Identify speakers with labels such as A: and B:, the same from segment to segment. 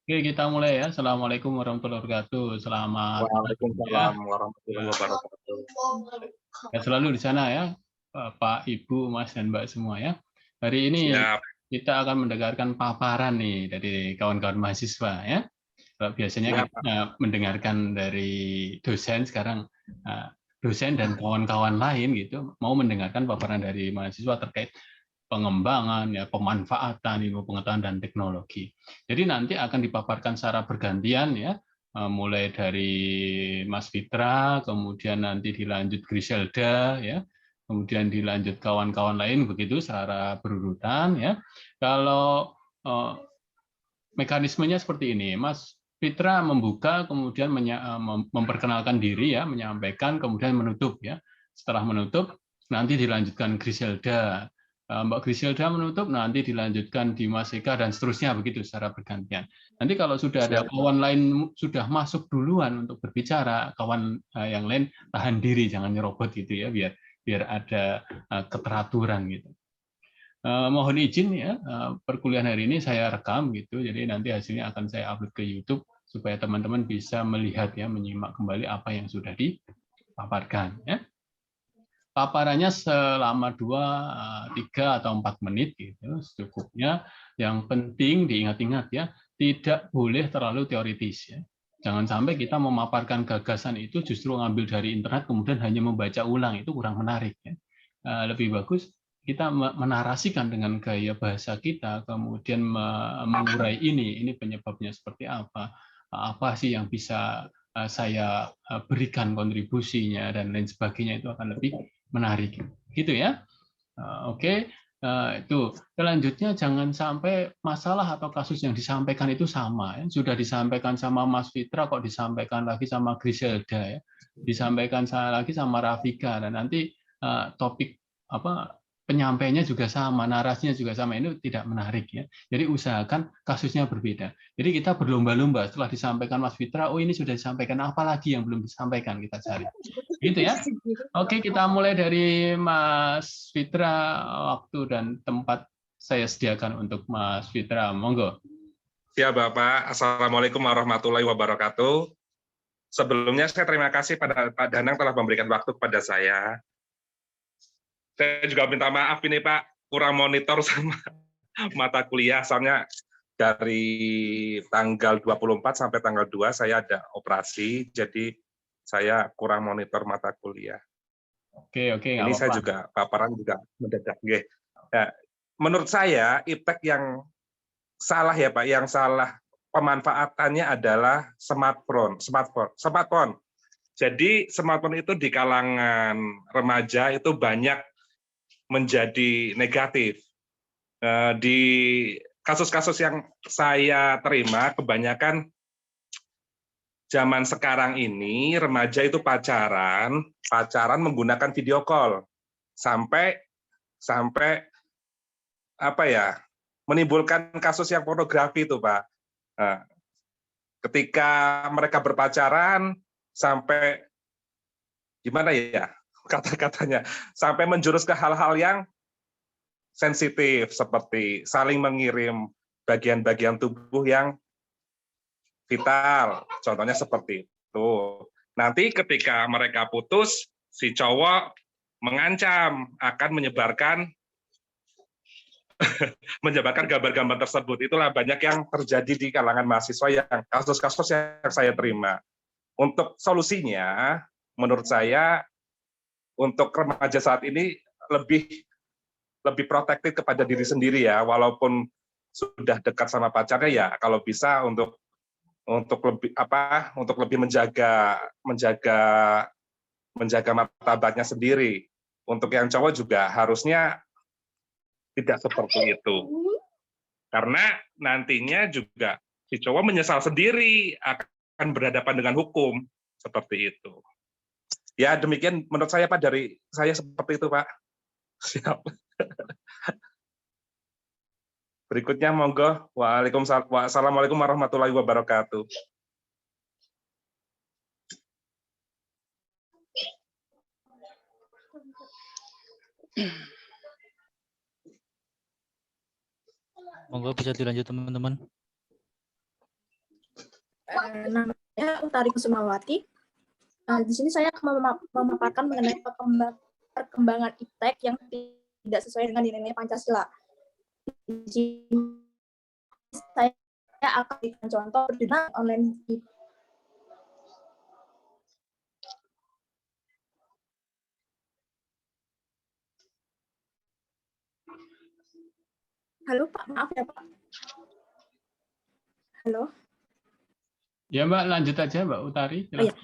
A: Oke, kita mulai ya. Assalamualaikum warahmatullahi wabarakatuh. Selamat malam ya.
B: Waalaikumsalam warahmatullahi
A: Ya,
B: wabarakatuh.
A: ya selalu di sana ya, Pak, Ibu, Mas, dan Mbak semua ya. Hari ini
B: Siap.
A: kita akan mendengarkan paparan nih dari kawan-kawan mahasiswa ya. Kalau biasanya
B: Siap,
A: kita
B: Pak.
A: mendengarkan dari dosen, sekarang dosen dan kawan-kawan lain gitu mau mendengarkan paparan dari mahasiswa terkait pengembangan, ya, pemanfaatan ilmu pengetahuan dan teknologi. Jadi nanti akan dipaparkan secara bergantian ya, mulai dari Mas Fitra, kemudian nanti dilanjut Griselda, ya, kemudian dilanjut kawan-kawan lain begitu secara berurutan ya. Kalau mekanismenya seperti ini, Mas Fitra membuka, kemudian memperkenalkan diri ya, menyampaikan, kemudian menutup ya. Setelah menutup, nanti dilanjutkan Griselda. Mbak Griselda menutup, nanti dilanjutkan Dimas Eka dan seterusnya begitu secara bergantian. Nanti kalau sudah ada
B: Siap, Pak.
A: kawan lain sudah masuk duluan untuk berbicara, kawan yang lain tahan diri, jangan nyerobot gitu ya, biar ada keteraturan gitu. Mohon izin ya, perkuliahan hari ini saya rekam gitu, jadi nanti hasilnya akan saya upload ke YouTube supaya teman-teman bisa melihat ya, menyimak kembali apa yang sudah dipaparkan ya. Paparannya selama 2, 3 atau 4 menit gitu, secukupnya. Yang penting diingat-ingat ya, tidak boleh terlalu teoritis ya. Jangan sampai kita memaparkan gagasan itu justru ngambil dari internet kemudian hanya membaca ulang, itu kurang menarik ya. Lebih bagus kita menarasikan dengan gaya bahasa kita, kemudian mengurai ini penyebabnya seperti apa sih yang bisa saya berikan kontribusinya dan lain sebagainya, itu akan lebih menarik gitu ya. Oke. Itu selanjutnya jangan sampai masalah atau kasus yang disampaikan itu sama ya. Sudah disampaikan sama Mas Fitra kok disampaikan lagi sama Griselda ya, disampaikan lagi sama Rafika, dan nanti topik apa penyampainya juga sama, narasinya juga sama, ini tidak menarik ya. Jadi usahakan kasusnya berbeda. Jadi kita berlomba-lomba, setelah disampaikan Mas Fitra, oh ini sudah disampaikan, apa lagi yang belum disampaikan, kita cari. Gitu ya. Oke, kita mulai dari Mas Fitra. Waktu dan tempat saya sediakan untuk Mas Fitra. Monggo.
B: Siap, Bapak. Assalamualaikum warahmatullahi wabarakatuh. Sebelumnya saya terima kasih pada Pak Danang telah memberikan waktu kepada saya. Saya juga minta maaf ini Pak, kurang monitor sama mata kuliah, soalnya dari tanggal 24 sampai tanggal 2 saya ada operasi, jadi saya kurang monitor mata kuliah.
A: Oke, nggak
B: Ini saya
A: apa-apa.
B: juga paparan juga mendadak. Ya, menurut saya iptek yang salah ya Pak, yang salah pemanfaatannya adalah smartphone. Jadi smartphone itu di kalangan remaja itu banyak menjadi negatif. Di kasus-kasus yang saya terima, kebanyakan zaman sekarang ini remaja itu pacaran menggunakan video call sampai apa ya, menimbulkan kasus yang pornografi itu Pak. Nah, ketika mereka berpacaran sampai gimana ya kata-katanya, sampai menjurus ke hal-hal yang sensitif seperti saling mengirim bagian-bagian tubuh yang vital, contohnya seperti itu. Nanti ketika mereka putus, si cowok mengancam akan menyebarkan gambar-gambar tersebut. Itulah banyak yang terjadi di kalangan mahasiswa yang kasus-kasus yang saya terima. Untuk solusinya, menurut saya, untuk remaja saat ini lebih protektif kepada diri sendiri ya, walaupun sudah dekat sama pacarnya ya, kalau bisa untuk lebih menjaga martabatnya sendiri. Untuk yang cowok juga harusnya tidak seperti itu. Karena nantinya juga si cowok menyesal sendiri akan berhadapan dengan hukum seperti itu. Ya demikian menurut saya Pak, dari saya seperti itu Pak. Siap. Berikutnya monggo. Wassalamualaikum warahmatullahi wabarakatuh.
C: Monggo bisa dilanjut teman-teman. Namanya Utari Kusumawati. Di sini saya akan memaparkan mengenai perkembangan iptek yang tidak sesuai dengan nilai Pancasila. Di sini saya akan berikan contoh perjudian online. Halo Pak, maaf ya Pak. Halo.
A: Ya Mbak, lanjut aja Mbak Utari.
C: Oh, ya.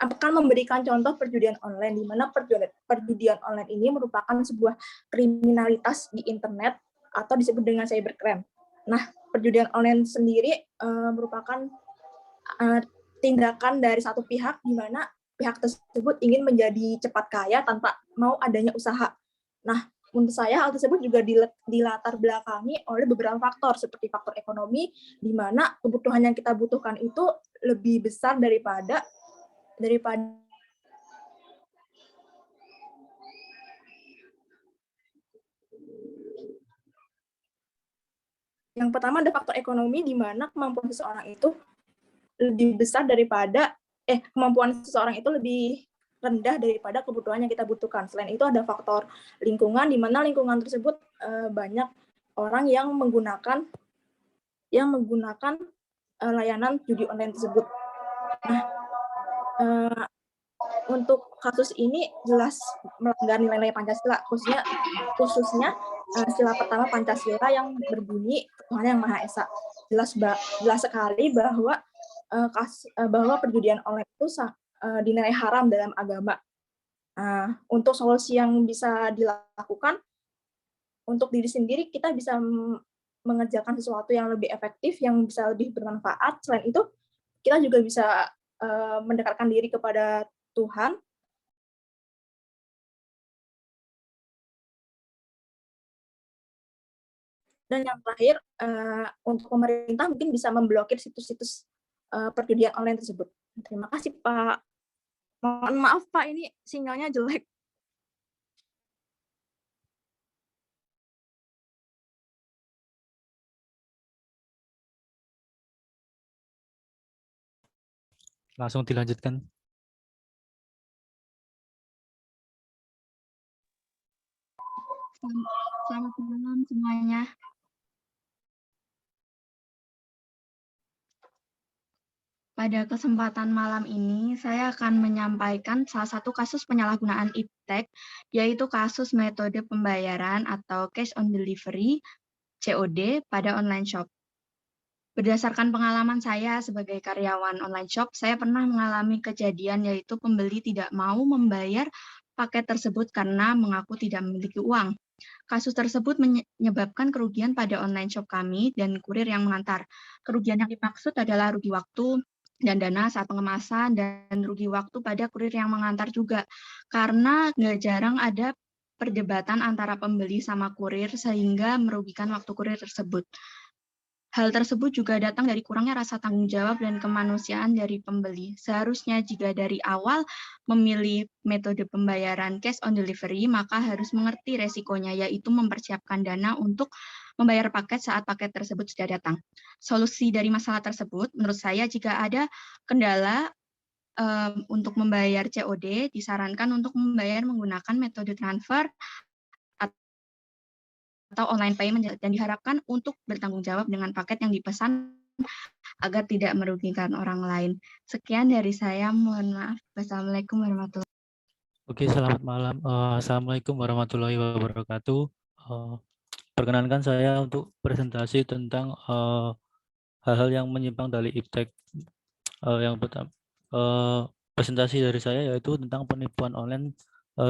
C: Akan memberikan contoh perjudian online, di mana perjudian online ini merupakan sebuah kriminalitas di internet atau disebut dengan cybercrime. Nah, perjudian online sendiri merupakan tindakan dari satu pihak di mana pihak tersebut ingin menjadi cepat kaya tanpa mau adanya usaha. Nah, menurut saya hal tersebut juga dilatar belakangi oleh beberapa faktor seperti faktor ekonomi, di mana kebutuhan yang kita butuhkan itu lebih besar daripada yang pertama ada faktor ekonomi, di mana kemampuan seseorang itu lebih besar daripada kemampuan seseorang itu lebih rendah daripada kebutuhan yang kita butuhkan. Selain itu ada faktor lingkungan, di mana lingkungan tersebut banyak orang yang menggunakan layanan judi online tersebut. Nah, untuk kasus ini jelas melanggar nilai-nilai Pancasila, khususnya sila pertama Pancasila yang berbunyi Tuhan Yang Maha Esa. Jelas sekali bahwa perjudian online itu dinilai haram dalam agama. Untuk solusi yang bisa dilakukan untuk diri sendiri, kita bisa mengerjakan sesuatu yang lebih efektif, yang bisa lebih bermanfaat. Selain itu, kita juga bisa mendekatkan diri kepada Tuhan. Dan yang terakhir, untuk pemerintah mungkin bisa memblokir situs-situs perjudian online tersebut. Terima kasih, Pak. Mohon maaf, Pak, ini sinyalnya jelek.
D: Langsung dilanjutkan.
E: Selamat malam semuanya. Pada kesempatan malam ini, saya akan menyampaikan salah satu kasus penyalahgunaan iptek, yaitu kasus metode pembayaran atau cash on delivery, COD, pada online shop. Berdasarkan pengalaman saya sebagai karyawan online shop, saya pernah mengalami kejadian yaitu pembeli tidak mau membayar paket tersebut karena mengaku tidak memiliki uang. Kasus tersebut menyebabkan kerugian pada online shop kami dan kurir yang mengantar. Kerugian yang dimaksud adalah rugi waktu dan dana saat pengemasan, dan rugi waktu pada kurir yang mengantar juga. Karena nggak jarang ada perdebatan antara pembeli sama kurir sehingga merugikan waktu kurir tersebut. Hal tersebut juga datang dari kurangnya rasa tanggung jawab dan kemanusiaan dari pembeli. Seharusnya jika dari awal memilih metode pembayaran cash on delivery, maka harus mengerti resikonya, yaitu mempersiapkan dana untuk membayar paket saat paket tersebut sudah datang. Solusi dari masalah tersebut, menurut saya jika ada kendala untuk membayar COD, disarankan untuk membayar menggunakan metode transfer atau online payment, dan diharapkan untuk bertanggung jawab dengan paket yang dipesan agar tidak merugikan orang lain. Sekian dari saya, mohon maaf. Wassalamualaikum warahmatullahi wabarakatuh.
D: Oke, selamat malam. Assalamualaikum warahmatullahi wabarakatuh. Perkenankan saya untuk presentasi tentang hal-hal yang menyimpang dari iptek. Yang pertama, presentasi dari saya yaitu tentang penipuan online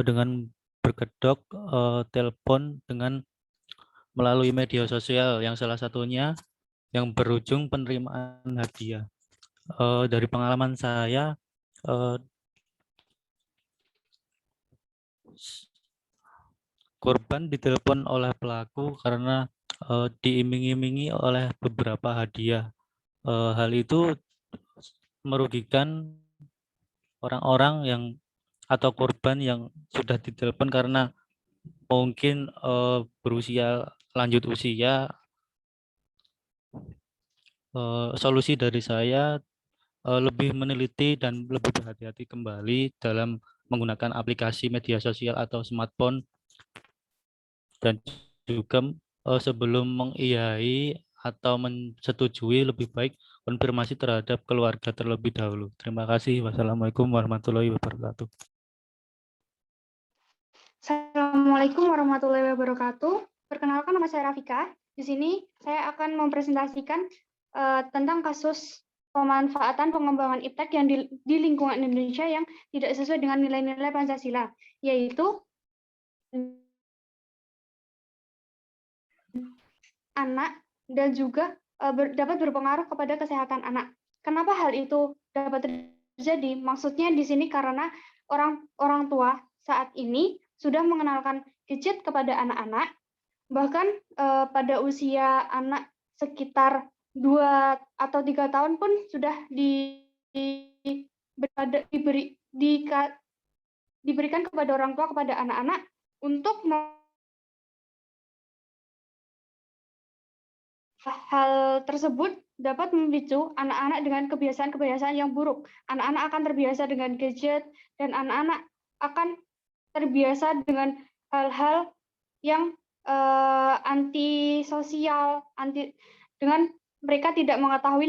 D: dengan berkedok telepon dengan melalui media sosial, yang salah satunya yang berujung penerimaan hadiah. Dari pengalaman saya, korban ditelepon oleh pelaku karena diiming-imingi oleh beberapa hadiah. Hal itu merugikan orang-orang yang atau korban yang sudah ditelepon karena mungkin berusia lanjut usia solusi dari saya lebih meneliti dan lebih berhati-hati kembali dalam menggunakan aplikasi media sosial atau smartphone, dan juga sebelum mengiyai atau mensetujui lebih baik konfirmasi terhadap keluarga terlebih dahulu. Terima kasih. Wassalamualaikum warahmatullahi wabarakatuh.
F: Assalamualaikum warahmatullahi wabarakatuh. Perkenalkan, nama saya Rafika. Di sini saya akan mempresentasikan tentang kasus pemanfaatan pengembangan iptek yang di lingkungan Indonesia yang tidak sesuai dengan nilai-nilai Pancasila, yaitu anak dan juga dapat berpengaruh kepada kesehatan anak. Kenapa hal itu dapat terjadi? Maksudnya di sini karena orang tua saat ini sudah mengenalkan gadget kepada anak-anak, bahkan pada usia anak sekitar 2 atau 3 tahun pun sudah diberikan kepada orang tua, kepada anak-anak untuk hal tersebut dapat memicu anak-anak dengan kebiasaan-kebiasaan yang buruk. Anak-anak akan terbiasa dengan gadget dan anak-anak akan terbiasa dengan hal-hal yang antisosial, dengan mereka tidak mengetahui